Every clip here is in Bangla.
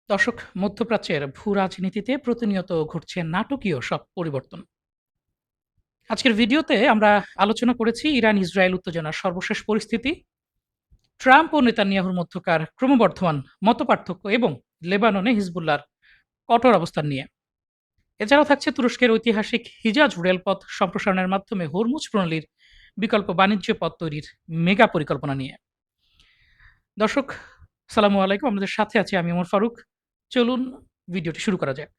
দর্শক, মধ্যপ্রাচ্যের ভূ-রাজনীতিতে প্রতিনিয়ত ঘটছে নাটকীয় সব পরিবর্তন। আজকের ভিডিওতে আমরা আলোচনা করেছি ইরান-ইসরায়েল উত্তেজনার সর্বশেষ পরিস্থিতি, ট্রাম্প ও নেতানিয়াহুর মধ্যকার ক্রমবর্ধমান মতপার্থক্য এবং লেবাননে হিজবুল্লাহর কঠোর অবস্থান নিয়ে। এছাড়াও থাকছে তুরস্কের ঐতিহাসিক হিজাজ রেলপথ সম্প্রসারণের মাধ্যমে হরমুজ প্রণালীর বিকল্প বাণিজ্য পথ তৈরির মেগা পরিকল্পনা নিয়ে। দর্শক, সালামু আলাইকুম। আমাদের সাথে আছে আমি ওমর ফারুক। চলুন ভিডিওটি শুরু করা যাক।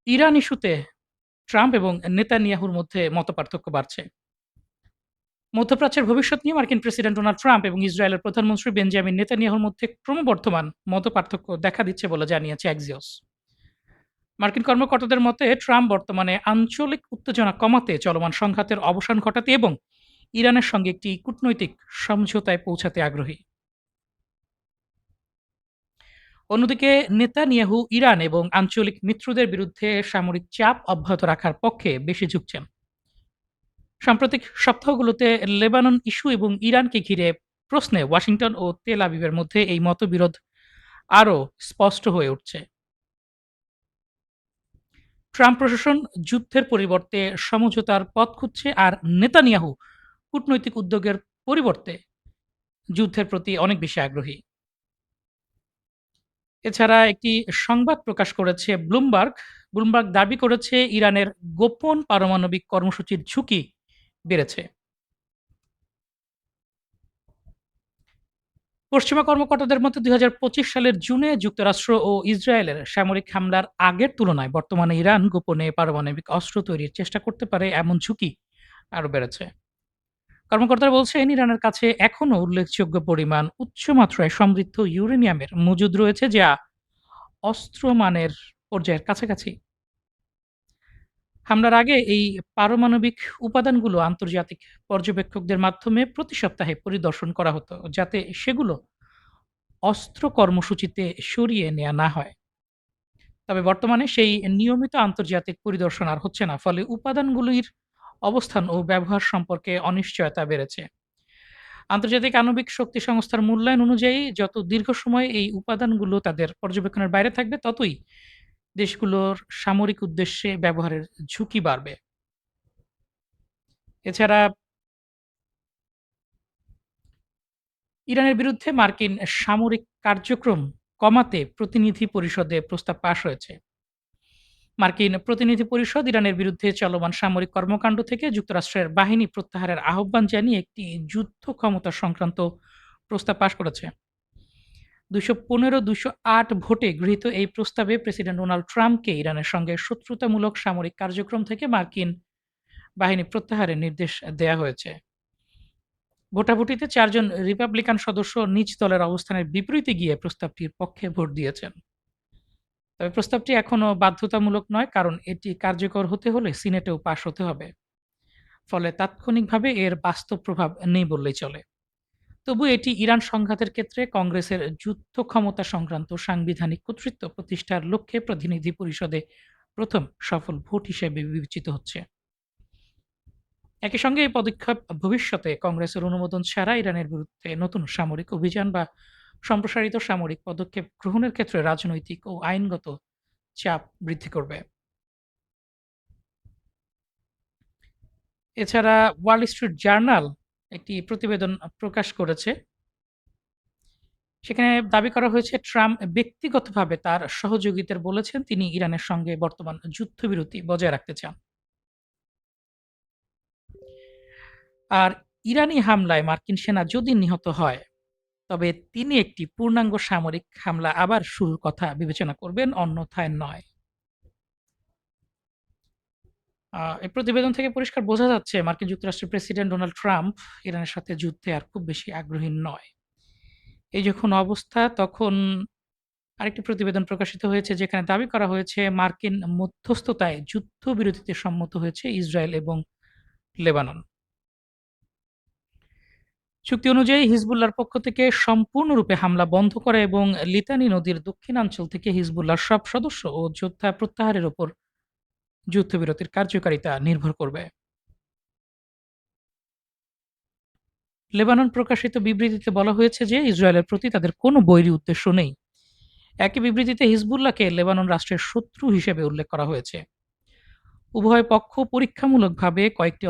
ইরান ইস্যুতে ট্রাম্প এবং নেতানিয়াহুর মধ্যে মতপার্থক্য বাড়ছে। মধ্যপ্রাচ্যের ভবিষ্যৎ নিয়ে মার্কিন প্রেসিডেন্ট ডোনাল্ড ট্রাম্প এবং ইসরায়েলের প্রধানমন্ত্রী বেঞ্জামিন নেতানিয়াহুর মধ্যে ক্রমবর্ধমান মতপার্থক্য দেখা দিচ্ছে বলে জানিয়েছে অ্যাক্সিওস। মার্কিন কর্মকর্তাদের মতে ট্রাম্প বর্তমানে আঞ্চলিক উত্তেজনা কমাতে, চলমান সংঘাতের অবসান ঘটাতে এবং ইরানের সঙ্গে একটি কূটনৈতিক সমঝোতায় পৌঁছাতে আগ্রহী। অন্যদিকে নেতানিয়াহু ইরান এবং আঞ্চলিক মিত্রদের বিরুদ্ধে সামরিক চাপ অব্যাহত রাখার পক্ষে বেশি ঝুঁকছেন। সাম্প্রতিক সপ্তাহগুলোতে লেবানন ইস্যু এবং ইরানকে ঘিরে প্রশ্নে ওয়াশিংটন ও তেল আবিবের মধ্যে এই মতবিরোধ আরও স্পষ্ট হয়ে উঠছে। ট্রাম্প প্রশাসন যুদ্ধের পরিবর্তে সমঝোতার পথ খুঁজছে, আর নেতানিয়াহু কূটনৈতিক উদ্যোগের পরিবর্তে যুদ্ধের প্রতি অনেক বেশি আগ্রহী। এছাড়া একটি সংবাদ প্রকাশ করেছে ব্লুমবার্গ। ব্লুমবার্গ দাবি করেছে ইরানের গোপন পারমাণবিক কর্মসূচির ঝুঁকি বেড়েছে। পশ্চিমা কর্মকর্তাদের মতে ২০২৫ সালের জুনে যুক্তরাষ্ট্র ও ইসরায়েলের সামরিক হামলার আগের তুলনায় বর্তমানে ইরান গোপনে পারমাণবিক অস্ত্র তৈরির চেষ্টা করতে পারে, এমন ঝুঁকি আরও বেড়েছে। কর্মকর্তারা বলছেন ইরানের কাছে এখনও উল্লেখযোগ্য পরিমাণ উচ্চমাত্রায় সমৃদ্ধ ইউরেনিয়ামের মজুদ রয়েছে, যা অস্ত্র মানের পর্যায়ের কাছাকাছি। হামলার আগে এই পারমাণবিক উপাদানগুলো আন্তর্জাতিক পর্যবেক্ষকদের মাধ্যমে প্রতি সপ্তাহে পরিদর্শন করা হতো, যাতে সেগুলো অস্ত্র কর্মসূচিতে সরিয়ে নেয়া না হয়। তবে বর্তমানে সেই নিয়মিত আন্তর্জাতিক পরিদর্শন আর হচ্ছে না। ফলে উপাদানগুলির অবস্থান ও ব্যবহার সম্পর্কে অনিশ্চয়তা বেড়েছে। আন্তর্জাতিক আণবিক শক্তি সংস্থার মূল্যায়ন অনুযায়ী যত দীর্ঘ সময় এই উপাদানগুলো তাদের পর্যবেক্ষণের বাইরে থাকবে, ততই দেশগুলোর সামরিক উদ্দেশ্যে ব্যবহারের ঝুঁকি বাড়বে। এছাড়া ইরানের বিরুদ্ধে মার্কিন সামরিক কার্যক্রম কমাতে প্রতিনিধি পরিষদে প্রস্তাব পাস হয়েছে। মার্কিন প্রতিনিধি পরিষদ ইরানের বিরুদ্ধে চলমান সামরিক কর্মকাণ্ড থেকে যুক্তরাষ্ট্রের বাহিনী প্রত্যাহারের আহ্বান জানিয়ে একটি যুদ্ধ ক্ষমতা সংক্রান্ত প্রস্তাব পাশ করেছে। ২১৫-২০৮ ভোটে গৃহীত এই প্রস্তাবে প্রেসিডেন্ট ডোনাল্ড ট্রাম্পকে ইরানের সঙ্গে শত্রুতামূলক সামরিক কার্যক্রম থেকে মার্কিন বাহিনী প্রত্যাহারের নির্দেশ দেয়া হয়েছে। ভোটাভুটিতে ৪ জন রিপাবলিকান সদস্য নিজ দলের অবস্থানের বিপরীতে গিয়ে প্রস্তাবটির পক্ষে ভোট দিয়েছেন। তবে প্রস্তাবটি এখনো বাধ্যতামূলক নয়, কারণ এটি কার্যকর হতে হলে সিনেটেও পাশ হতে হবে। ফলে তাৎক্ষণিকভাবে এর বাস্তব প্রভাব নেই বললেই চলে। তবু এটি ইরান সংঘাতের ক্ষেত্রে কংগ্রেসের যুদ্ধ ক্ষমতা সংক্রান্ত সাংবিধানিক কর্তৃত্ব প্রতিষ্ঠার লক্ষ্যে প্রতিনিধি পরিষদে প্রথম সফল ভোট হিসেবে বিবেচিত হচ্ছে। একই সঙ্গে এই পদক্ষেপ ভবিষ্যতে কংগ্রেসের অনুমোদন ছাড়া ইরানের বিরুদ্ধে নতুন সামরিক অভিযান বা সম্প্রসারিত সামরিক পদক্ষেপ গ্রহণের ক্ষেত্রে রাজনৈতিক ও আইনগত চাপ বৃদ্ধি করবে। এছাড়া ওয়াল স্ট্রিট জার্নাল একটি প্রতিবেদন প্রকাশ করেছে। সেখানে দাবি করা হয়েছে ট্রাম্প ব্যক্তিগতভাবে তার সহযোগীদের বলেছেন তিনি ইরানের সঙ্গে বর্তমান যুদ্ধবিরতি বজায় রাখতে চান। আর ইরানি হামলায় মার্কিন সেনা যদি নিহত হয়, তবে তিনি একটি পূর্ণাঙ্গ সামরিক হামলা আবার শুরুর কথা বিবেচনা করবেন, অন্যথায় নয়। এই প্রতিবেদন থেকে পরিষ্কার বোঝা যাচ্ছে মার্কিন যুক্তরাষ্ট্রের প্রেসিডেন্ট ডোনাল্ড ট্রাম্প ইরানের সাথে যুদ্ধে আর খুব বেশি আগ্রহী নয়। এই যখন অবস্থা, তখন আরেকটি প্রতিবেদন প্রকাশিত হয়েছে যেখানে দাবি করা হয়েছে মার্কিন মধ্যস্থতায় যুদ্ধবিরতিতে সম্মত হয়েছে ইসরায়েল এবং লেবানন। চুক্তি অনুযায়ী হিজবুল্লাহর পক্ষ থেকে সম্পূর্ণরূপে হামলা বন্ধ করা এবং লিতানি নদীর দক্ষিণাঞ্চল থেকে হিজবুল্লাহর সব সদস্য ও যোদ্ধা প্রত্যাহারের ওপর যুদ্ধবিরতির কার্যকারিতা নির্ভর করবে। লেবানন প্রকাশিত বিবৃতিতে বলা হয়েছে যে ইসরায়েলের প্রতি তাদের কোনো বৈরী উদ্দেশ্য নেই। একই বিবৃতিতে হিজবুল্লাহকে লেবানন রাষ্ট্রের শত্রু হিসেবে উল্লেখ করা হয়েছে। উভয় পক্ষ পরীক্ষামূলকভাবে কয়েকটি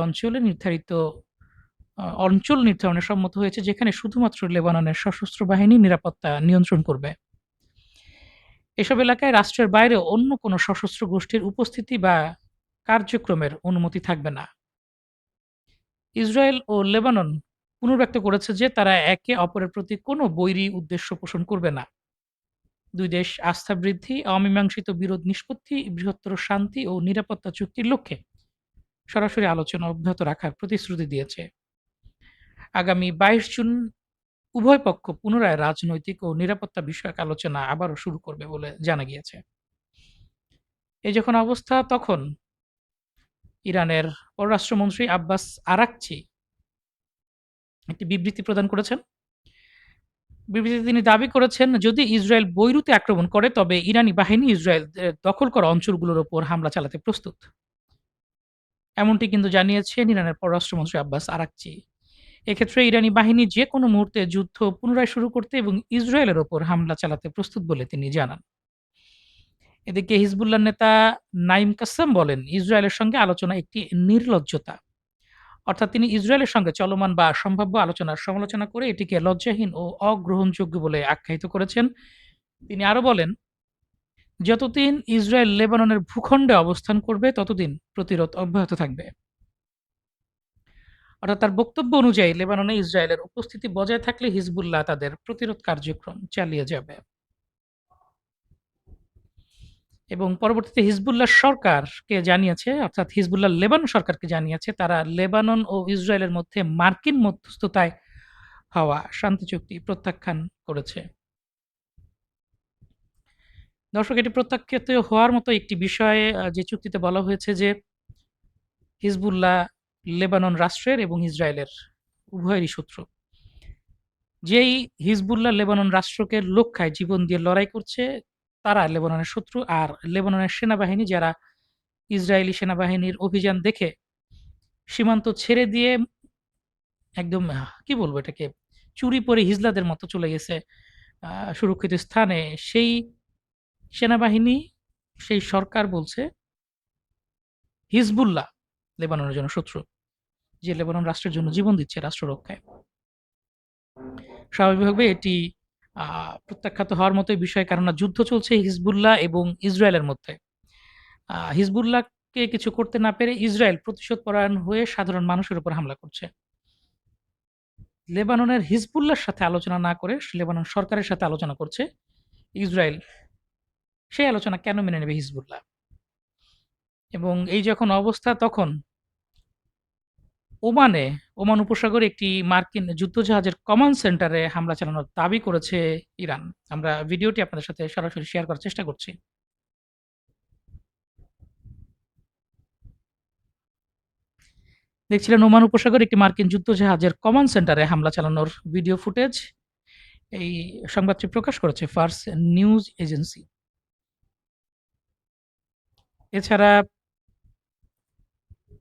অঞ্চল নির্ধারণে সম্মত হয়েছে যেখানে শুধুমাত্র লেবাননের সশস্ত্র বাহিনী নিরাপত্তা নিয়ন্ত্রণ করবে। এসব এলাকায় রাষ্ট্রের বাইরে অন্য কোনো সশস্ত্র গোষ্ঠীর উপস্থিতি বা কার্যক্রমের অনুমতি থাকবে না। ইসরায়েল ও লেবানন পুনর্ব্যক্ত করেছে যে তারা একে অপরের প্রতি কোনো বৈরী উদ্দেশ্য পোষণ করবে না। দুই দেশ আস্থা বৃদ্ধি, অমীমাংসিত বিরোধ নিষ্পত্তি, বৃহত্তর শান্তি ও নিরাপত্তা চুক্তির লক্ষ্যে সরাসরি আলোচনা অব্যাহত রাখার প্রতিশ্রুতি দিয়েছে। আগামী ২২ জুন উভয় পক্ষ পুনরায় রাজনৈতিক ও নিরাপত্তা বিষয়ক আলোচনা আবারও শুরু করবে বলে জানা গিয়েছে। এই যখন অবস্থা, তখন ইরানের পররাষ্ট্রমন্ত্রী আব্বাস আরাকচি একটি বিবৃতি প্রদান করেছেন। বিবৃতিতে তিনি দাবি করেছেন, যদি ইসরায়েল বৈরুতে আক্রমণ করে তবে ইরানি বাহিনী ইসরায়েলের দখল করা অঞ্চলগুলোর ওপর হামলা চালাতে প্রস্তুত। এমনটি কিন্তু জানিয়েছেন ইরানের পররাষ্ট্রমন্ত্রী আব্বাস আরাকচি। এক্ষেত্রে ইরানি বাহিনী যে কোনো মুহূর্তে যুদ্ধ পুনরায় শুরু করতে এবং ইসরায়েলের ওপর হামলা চালাতে প্রস্তুত বলে তিনি জানান। এদিকে হিজবুল্লাহর নেতা নাইম কাসেম বলেন, ইসরায়েলের সঙ্গে আলোচনা একটি নির্লজ্জতা। অর্থাৎ তিনি ইসরায়েলের সঙ্গে চলমান বা সম্ভাব্য আলোচনার সমালোচনা করে এটিকে লজ্জাহীন ও অগ্রহণযোগ্য বলে আখ্যায়িত করেছেন। তিনি আরো বলেন, যতদিন ইসরায়েল লেবাননের ভূখণ্ডে অবস্থান করবে ততদিন প্রতিরোধ অব্যাহত থাকবে। অর্থাৎ তার বক্তব্য অনুযায়ী লেবাননে ইসরায়েলের উপস্থিতি বজায় থাকলে হিজবুল্লাহ তাদের প্রতিরোধ কার্যক্রম চালিয়ে যাবে। এবং পরবর্তীতে হিজবুল্লাহ সরকারকে জানিয়েছে, অর্থাৎ হিজবুল্লাহ লেবানন সরকারকে জানিয়েছে তারা লেবানন ও ইসরায়েলের মধ্যে মার্কিন মধ্যস্থতায় হওয়া শান্তি চুক্তি প্রত্যাখ্যান করেছে। দর্শক, এটি প্রত্যাখ্যাত হওয়ার মতো একটি বিষয়ে যে চুক্তিতে বলা হয়েছে যে হিজবুল্লাহ লেবানন রাষ্ট্রের এবং ইসরায়েলের উভয়েরই শত্রু। যেই হিজবুল্লাহ লেবানন রাষ্ট্রকে রক্ষায় জীবন দিয়ে লড়াই করছে তারা লেবাননের শত্রু, আর লেবাননের সেনাবাহিনী যারা ইসরায়েলি সেনাবাহিনীর অভিযান দেখে সীমান্ত ছেড়ে দিয়ে একদম কি বলবো এটাকে, চুরি পরে হিজলাদের মতো চলে গেছে সুরক্ষিত স্থানে, সেই সেনাবাহিনী, সেই সরকার বলছে হিজবুল্লাহ লেবাননের জন্য শত্রু, যে লেবানন রাষ্ট্রের জন্য জীবন দিচ্ছে রাষ্ট্র রক্ষায়। স্বাভাবিকভাবে এটি প্রত্যাখ্যাত হওয়ার মতোই বিষয়, কেননা যুদ্ধ চলছে হিজবুল্লাহ এবং ইসরায়েলের মধ্যে। হিজবুল্লাহকে কিছু করতে না পেরে ইসরায়েল প্রতিশোধ পরায়ণ হয়ে সাধারণ মানুষের উপর হামলা করছে। লেবাননের হিজবুল্লাহর সাথে আলোচনা না করে লেবানন সরকারের সাথে আলোচনা করছে ইসরায়েল। সেই আলোচনা কেন মেনে নেবে হিজবুল্লাহ? এবং এই যখন অবস্থা, তখন ওমান উপসাগরে একটি মার্কিন যুদ্ধজাহাজের কমান্ড সেন্টারে হামলা চালানোর দাবি করেছে ইরান। আমরা ভিডিওটি আপনাদের সাথে সরাসরি শেয়ার করার চেষ্টা করছি। দেখছিলেন ওমান উপসাগরে একটি মার্কিন যুদ্ধজাহাজের কমান্ড সেন্টারে হামলা চালানোর ভিডিও ফুটেজ। এই সংবাদটি প্রকাশ করেছে ফার্স নিউজ এজেন্সি। এছাড়া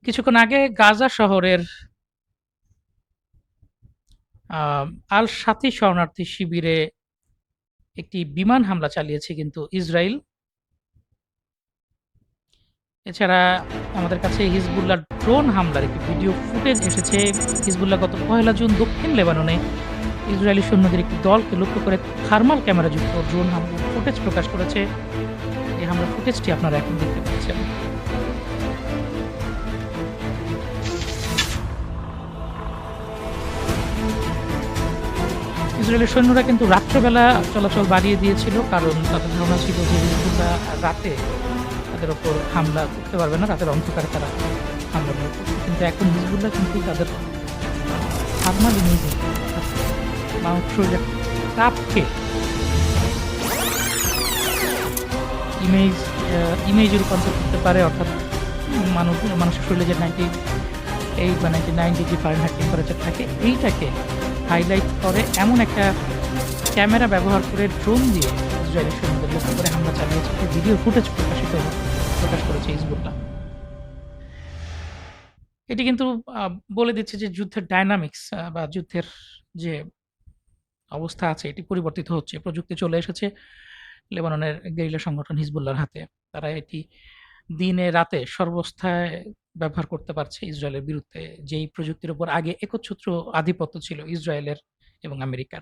কিছুক্ষণ আগে গাজা শহরের আল সাথী শরণার্থী শিবিরে একটি বিমান হামলা চালিয়েছে কিন্তু ইসরায়েল। এছাড়া আমাদের কাছে হিজবুল্লাহ ড্রোন হামলার একটি ভিডিও ফুটেজ এসেছে। হিজবুল্লাহ গত ১ জুন দক্ষিণ লেবাননে ইসরায়েলি সৈন্যদের একটি দলকে লক্ষ্য করে থার্মাল ক্যামেরাযুক্ত ড্রোন হামলার ফুটেজ প্রকাশ করেছে। এই হামলার ফুটেজটি আপনারা এখন দেখতে পাচ্ছেন। ইসরায়েলের সৈন্যরা কিন্তু রাত্রেবেলা চলাচল বাড়িয়ে দিয়েছিল, কারণ তাদের ধারণা ছিল যে হিজবুল্লাহ রাতে তাদের ওপর হামলা করতে পারবে না, রাতের অন্ধকারে তারা হামলা করবে। কিন্তু এখন হিজবুল্লাহ কিন্তু তাদের থার্মাল ইমেজিং, মানুষ শরীরের তাপকে ইমেজে রূপান্তর করতে পারে। অর্থাৎ মানুষের শরীরে যে 98 বা 99 ডিগ্রি ফারেনহাইট টেম্পারেচার থাকে, এইটাকে হাইলাইট করে এমন একটা ক্যামেরা ব্যবহার করে ড্রোন দিয়ে ইসরায়েলি সৈন্যদের লক্ষ্য করে হামলা চালিয়েছে। ভিডিও ফুটেজ প্রকাশ করেছে হিজবুল্লাহ। এটি কিন্তু বলে দিচ্ছে যে যুদ্ধের ডায়নামিক্স বা যুদ্ধের যে অবস্থা আছে এটি পরিবর্তিত হচ্ছে। প্রযুক্তি চলে এসেছে, লেবাননের গেরিলা সংগঠন হিজবুল্লাহর হাতে। তারা এটি দিনে রাতে সর্বস্থায় ব্যবহার করতে পারছে ইসরায়েলের বিরুদ্ধে, যেই প্রযুক্তির উপর আগে একচ্ছত্র আধিপত্য ছিল ইসরায়েলের এবং আমেরিকার।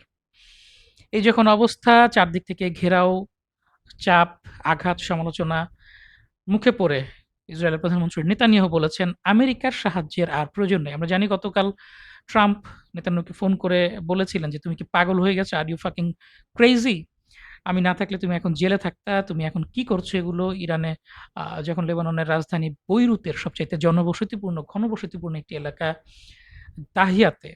এই যখন অবস্থা, চারদিক থেকে ঘেরাও, চাপ, আঘাত, সমালোচনা মুখে পড়ে ইসরায়েলের প্রধানমন্ত্রী নেতানিয়াহু বলেছেন, আমেরিকার সাহায্যের আর প্রয়োজন নেই। আমরা জানি গতকাল ট্রাম্প নেতানিয়াহুকে ফোন করে বলেছিলেন যে, "তুমি কি পাগল হয়ে গেছো? Are you fucking crazy? আমি না থাকলে তুমি এখন জেলে থাকতা। তুমি এখন কি করছো এগুলো?" ইরানে যখন লেবাননের রাজধানী বৈরুতের সবচাইতে জনবসতিপূর্ণ, ঘনবসতিপূর্ণ একটি এলাকা তাহিয়াতে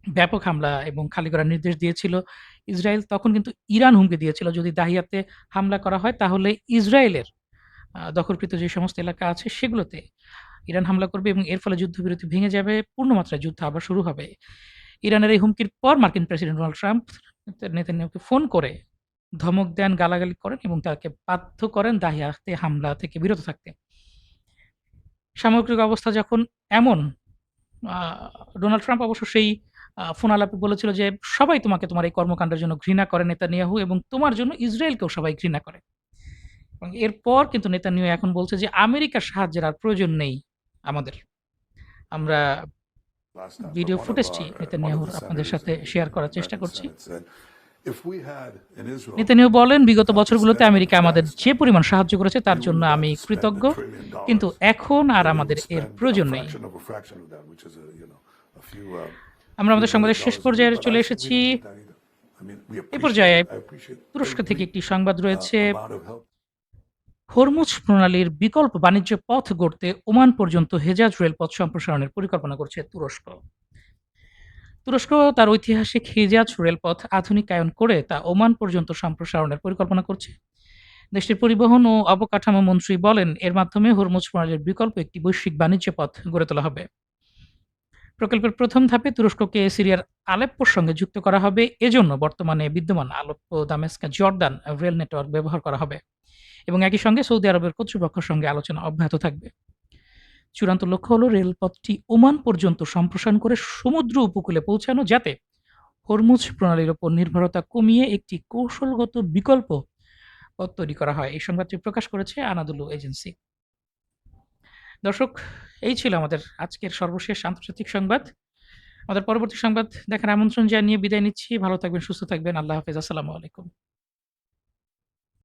ব্যাপক হামলা এবং খালি করার নির্দেশ দিয়েছিল ইসরায়েল, তখন কিন্তু ইরান হুমকি দিয়েছিল, যদি দাহিয়াতে হামলা করা হয় তাহলে ইসরায়েলের দখলকৃত যে সমস্ত এলাকা আছে সেগুলোতে ইরান হামলা করবে এবং এর ফলে যুদ্ধবিরতি ভেঙে যাবে, পূর্ণমাত্রায় যুদ্ধ আবার শুরু হবে। ইরানের এই হুমকির পর মার্কিন প্রেসিডেন্ট ডোনাল্ড ট্রাম্প নেতানিয়াহুকে ফোন করে ধমক দেন, গালাগালি করেন এবং তাকে বাধ্য করেন দাহিয়াতে হামলা থেকে বিরত থাকতে। সামগ্রিক অবস্থা যখন এমন, আ ডোনাল্ড ট্রাম্প অবশ্য সেই ফোন আলাপে বলেছিল যে, "সবাই তোমাকে তোমার এই কর্মকাণ্ডের জন্য ঘৃণা করে নেতানিয়াহু, এবং তোমার জন্য ইসরায়েলকেও সবাই ঘৃণা করে।" এবং এরপর কিন্তু নেতানিয়াহু এখন বলছে যে, "আমেরিকার সাহায্যের আর প্রয়োজন নেই আমাদের।" আমরা last time, but video one of ফুটেজটি one of নেতানিয়াহুর the আপনাদের senators সাথে in শেয়ার the করার চেষ্টা American করছি। Senate said, if we had in Israel Netanyahu বলেন, "বিগত enough to বছরগুলোতে spend on আমেরিকা আমাদের যে Afghanistan, পরিমাণ সাহায্য করেছে তার we জন্য wouldn't have আমি to spend কৃতজ্ঞ। $1 trillion. কিন্তু এখন আর That we আমাদের would এর spend প্রয়োজন a নেই।" fraction of that, which is a few আমরা আমাদের billion সংবাদের শেষ dollars a year. পর্যায়ে But চলে I said we এসেছি। don't need that either. I mean, we A appreciate পর্যায়ে it. I appreciate তুরস্ক থেকে every একটি সংবাদ রয়েছে। amount of help. হরমুজ প্রণালীর বিকল্প বাণিজ্য পথ গড়তে ওমান পর্যন্ত হেজাজ রেলপথ সম্প্রসারণের পরিকল্পনা করছে তুরস্ক। তুরস্ক তার ঐতিহাসিক হিজাজ রেলপথ আধুনিকায়ন করে তা ওমান পর্যন্ত সম্প্রসারণের পরিকল্পনা করছে। দেশটির পরিবহন ও অবকাঠামো মন্ত্রী বলেন, এর মাধ্যমে হরমুজ প্রণালীর বিকল্প একটি বৈশ্বিক বাণিজ্য পথ গড়ে তোলা হবে। প্রকল্পের প্রথম ধাপে তুরস্ককে সিরিয়ার আলেপ্পোর সঙ্গে যুক্ত করা হবে। এজন্য বর্তমানে বিদ্যমান আলেপ্পো, দামেস্ক, জর্দান রেল নেটওয়ার্ক ব্যবহার করা হবে এবং একই সঙ্গে সৌদি আরবের কর্তৃপক্ষের সঙ্গে আলোচনা অব্যাহত থাকবে। চূড়ান্ত লক্ষ্য হলো রেলপথটি ওমান পর্যন্ত সম্প্রসারণ করে সমুদ্র উপকূলে পৌঁছানো, যাতে হরমুজ প্রণালীর উপর নির্ভরতা কমিয়ে একটি কৌশলগত বিকল্প পথ তৈরি করা হয়। এই সংবাদটি প্রকাশ করেছে আনাদুলু এজেন্সি। দর্শক, এই ছিল আমাদের আজকের সর্বশেষ আন্তর্জাতিক সংবাদ। আমাদের পরবর্তী সংবাদ দেখার আমন্ত্রণ জানিয়ে বিদায় নিচ্ছি। ভালো থাকবেন, সুস্থ থাকবেন। আল্লাহ হাফেজ। আসসালামু আলাইকুম।